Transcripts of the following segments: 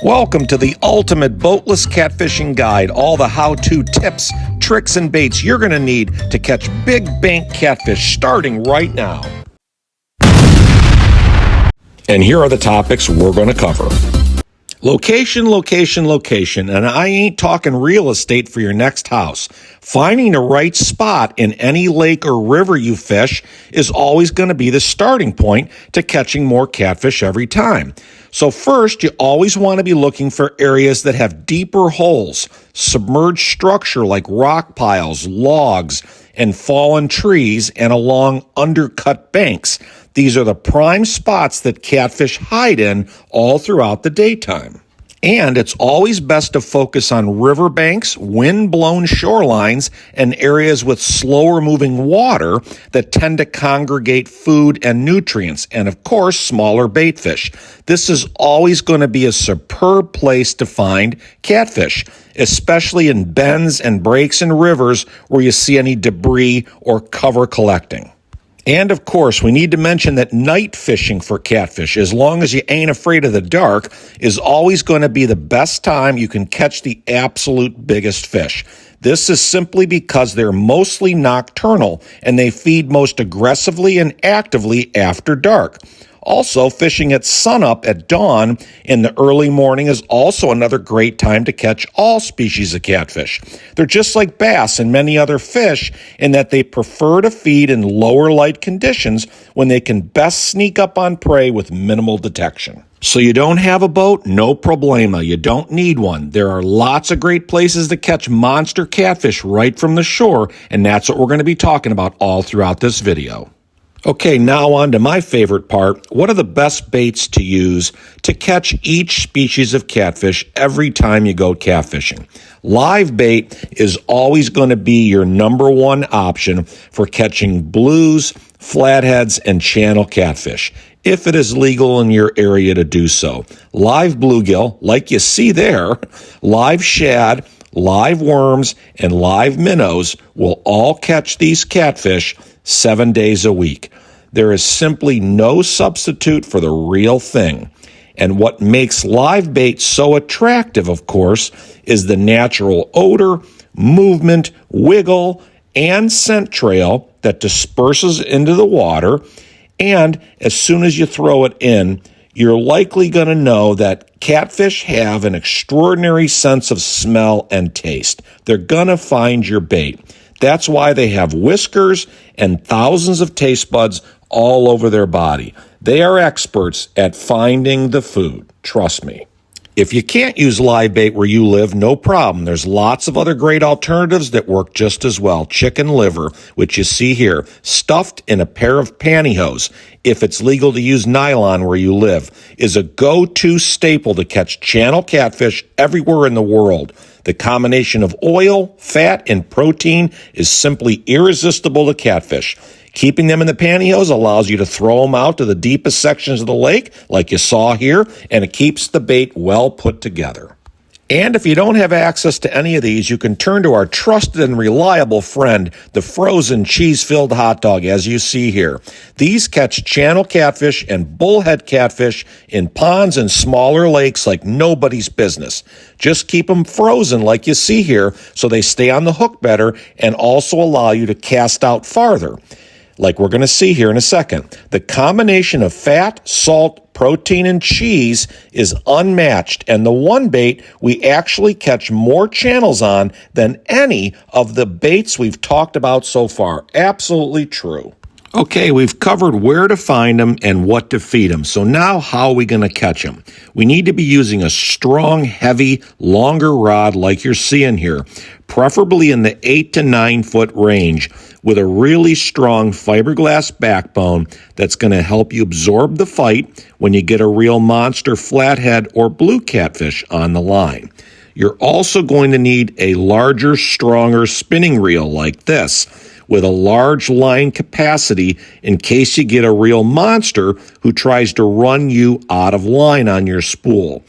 Welcome to the ultimate boatless catfishing guide. All the how-to tips, tricks, and baits you're going to need to catch big bank catfish starting right now. And here are the topics we're going to cover. Location, location, location, and I ain't talking real estate for your next house. Finding the right spot in any lake or river you fish is always going to be the starting point to catching more catfish every time. So first, you always want to be looking for areas that have deeper holes, submerged structure like rock piles, logs, and fallen trees, and along undercut banks. These are the prime spots that catfish hide in all throughout the daytime. And it's always best to focus on riverbanks, wind-blown shorelines, and areas with slower moving water that tend to congregate food and nutrients, and of course, smaller baitfish. This is always going to be a superb place to find catfish, especially in bends and breaks in rivers where you see any debris or cover collecting. And of course, we need to mention that night fishing for catfish, as long as you ain't afraid of the dark, is always going to be the best time you can catch the absolute biggest fish. This is simply because they're mostly nocturnal and they feed most aggressively and actively after dark. Also, fishing at sunup at dawn in the early morning is also another great time to catch all species of catfish. They're just like bass and many other fish in that they prefer to feed in lower light conditions when they can best sneak up on prey with minimal detection. So you don't have a boat? No problema. You don't need one. There are lots of great places to catch monster catfish right from the shore, and that's what we're going to be talking about all throughout this video. Okay, now on to my favorite part. What are the best baits to use to catch each species of catfish every time you go catfishing? Live bait is always going to be your number one option for catching blues, flatheads, and channel catfish, if it is legal in your area to do so. Live bluegill, like you see there, live shad, live worms, and live minnows will all catch these catfish 7 days a week. There is simply no substitute for the real thing. And what makes live bait so attractive, of course, is the natural odor, movement, wiggle, and scent trail that disperses into the water. And as soon as you throw it in, you're likely going to know that catfish have an extraordinary sense of smell and taste. They're going to find your bait. That's why they have whiskers and thousands of taste buds all over their body. They are experts at finding the food. Trust me. If you can't use live bait where you live, no problem. There's lots of other great alternatives that work just as well. Chicken liver, which you see here, stuffed in a pair of pantyhose, if it's legal to use nylon where you live, is a go-to staple to catch channel catfish everywhere in the world. The combination of oil, fat, and protein is simply irresistible to catfish. Keeping them in the pantyhose allows you to throw them out to the deepest sections of the lake, like you saw here, and it keeps the bait well put together. And if you don't have access to any of these, you can turn to our trusted and reliable friend, the frozen cheese-filled hot dog, as you see here. These catch channel catfish and bullhead catfish in ponds and smaller lakes like nobody's business. Just keep them frozen like you see here so they stay on the hook better and also allow you to cast out farther, like we're going to see here in a second. The combination of fat, salt, protein, and cheese is unmatched, and the one bait we actually catch more channels on than any of the baits we've talked about so far. Absolutely true. Okay, we've covered where to find them and what to feed them. So now how are we going to catch them? We need to be using a strong, heavy, longer rod like you're seeing here, preferably in the 8 to 9 foot range, with a really strong fiberglass backbone that's going to help you absorb the fight when you get a real monster flathead or blue catfish on the line. You're also going to need a larger, stronger spinning reel like this, with a large line capacity in case you get a real monster who tries to run you out of line on your spool.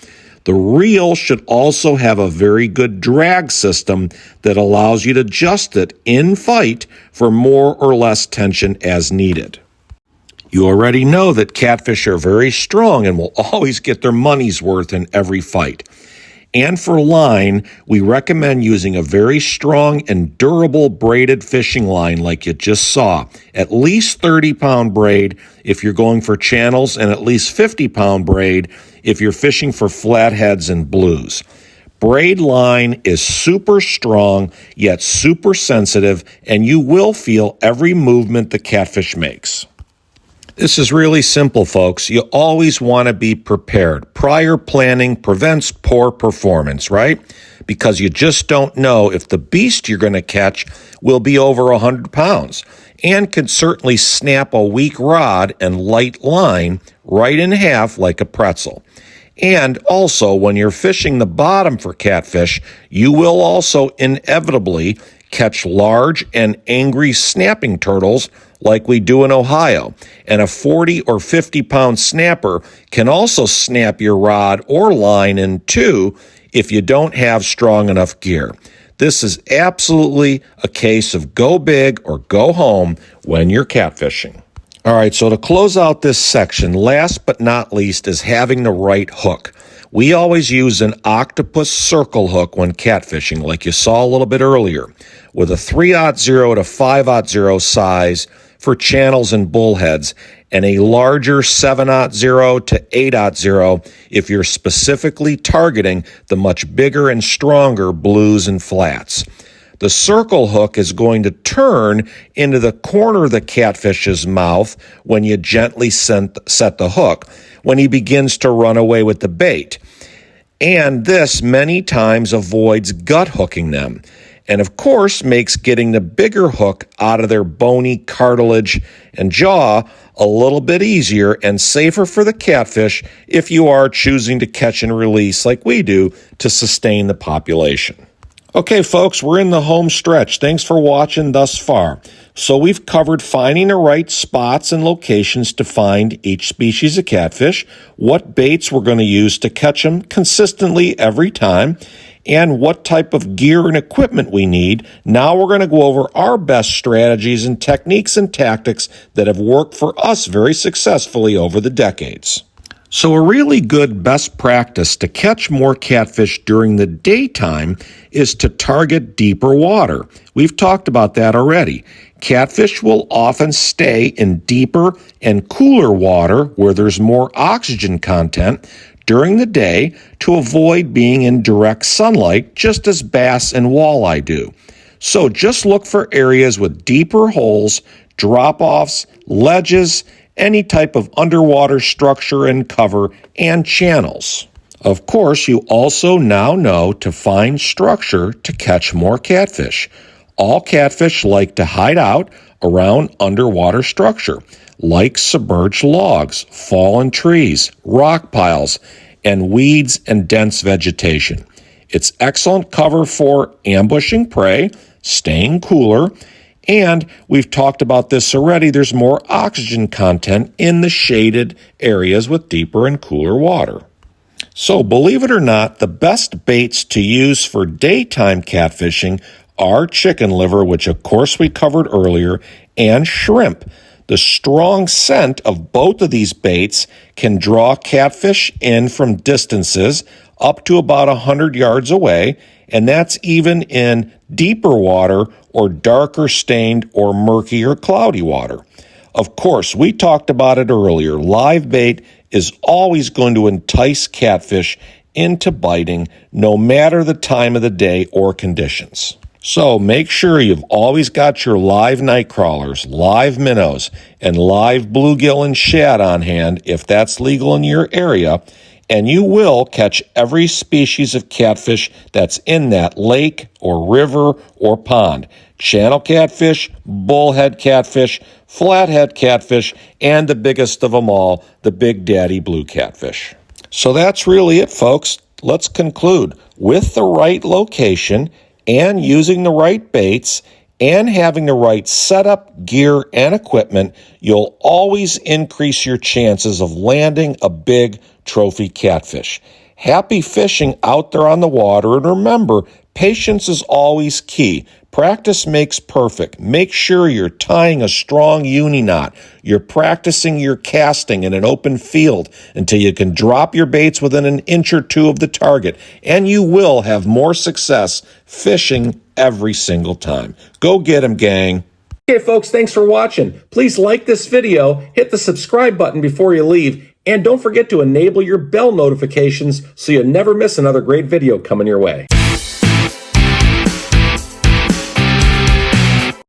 The reel should also have a very good drag system that allows you to adjust it in fight for more or less tension as needed. You already know that catfish are very strong and will always get their money's worth in every fight. And for line, we recommend using a very strong and durable braided fishing line like you just saw. At least 30-pound braid if you're going for channels, and at least 50-pound braid if you're fishing for flatheads and blues. Braid line is super strong, yet super sensitive, and you will feel every movement the catfish makes. This is really simple, folks. You always want to be prepared. Prior planning prevents poor performance, right? Because you just don't know if the beast you're going to catch will be over 100 pounds and can certainly snap a weak rod and light line right in half like a pretzel. And also, when you're fishing the bottom for catfish, you will also inevitably catch large and angry snapping turtles like we do in Ohio. And a 40 or 50-pound snapper can also snap your rod or line in two if you don't have strong enough gear. This is absolutely a case of go big or go home when you're catfishing. All right, so to close out this section, last but not least is having the right hook. We always use an octopus circle hook when catfishing, like you saw a little bit earlier, with a 3/0 to 5/0 size for channels and bullheads, and a larger 7/0 to 8/0 if you're specifically targeting the much bigger and stronger blues and flats. The circle hook is going to turn into the corner of the catfish's mouth when you gently set the hook, when he begins to run away with the bait. And this many times avoids gut hooking them. And of course makes getting the bigger hook out of their bony cartilage and jaw a little bit easier and safer for the catfish if you are choosing to catch and release like we do to sustain the population. Okay, folks, we're in the home stretch. Thanks for watching thus far. So we've covered finding the right spots and locations to find each species of catfish, what baits we're going to use to catch them consistently every time, and what type of gear and equipment we need. Now we're going to go over our best strategies and techniques and tactics that have worked for us very successfully over the decades. So a really good best practice to catch more catfish during the daytime is to target deeper water. We've talked about that already. Catfish will often stay in deeper and cooler water where there's more oxygen content during the day to avoid being in direct sunlight, just as bass and walleye do. So just look for areas with deeper holes, drop-offs, ledges, any type of underwater structure and cover, and channels. Of course, you also now know to find structure to catch more catfish. All catfish like to hide out around underwater structure, like submerged logs, fallen trees, rock piles, and weeds and dense vegetation. It's excellent cover for ambushing prey, staying cooler, and we've talked about this already, there's more oxygen content in the shaded areas with deeper and cooler water. So believe it or not, the best baits to use for daytime catfishing are chicken liver, which of course we covered earlier, and shrimp. The strong scent of both of these baits can draw catfish in from distances up to about 100 yards away, and that's even in deeper water or darker stained or murky or cloudy water. Of course, we talked about it earlier. Live bait is always going to entice catfish into biting, no matter the time of the day or conditions. So make sure you've always got your live night crawlers, live minnows, and live bluegill and shad on hand if that's legal in your area, and you will catch every species of catfish that's in that lake or river or pond. Channel catfish, bullhead catfish, flathead catfish, and the biggest of them all, the big daddy blue catfish. So that's really it, folks. Let's conclude. With the right location and using the right baits and having the right setup, gear, and equipment, you'll always increase your chances of landing a big trophy catfish. Happy fishing out there on the water, and remember, patience is always key. Practice makes perfect. Make sure you're tying a strong uni knot. You're practicing your casting in an open field until you can drop your baits within an inch or two of the target, and you will have more success fishing every single time. Go get 'em, gang. Okay, folks, thanks for watching. Please like this video, hit the subscribe button before you leave, and don't forget to enable your bell notifications so you never miss another great video coming your way.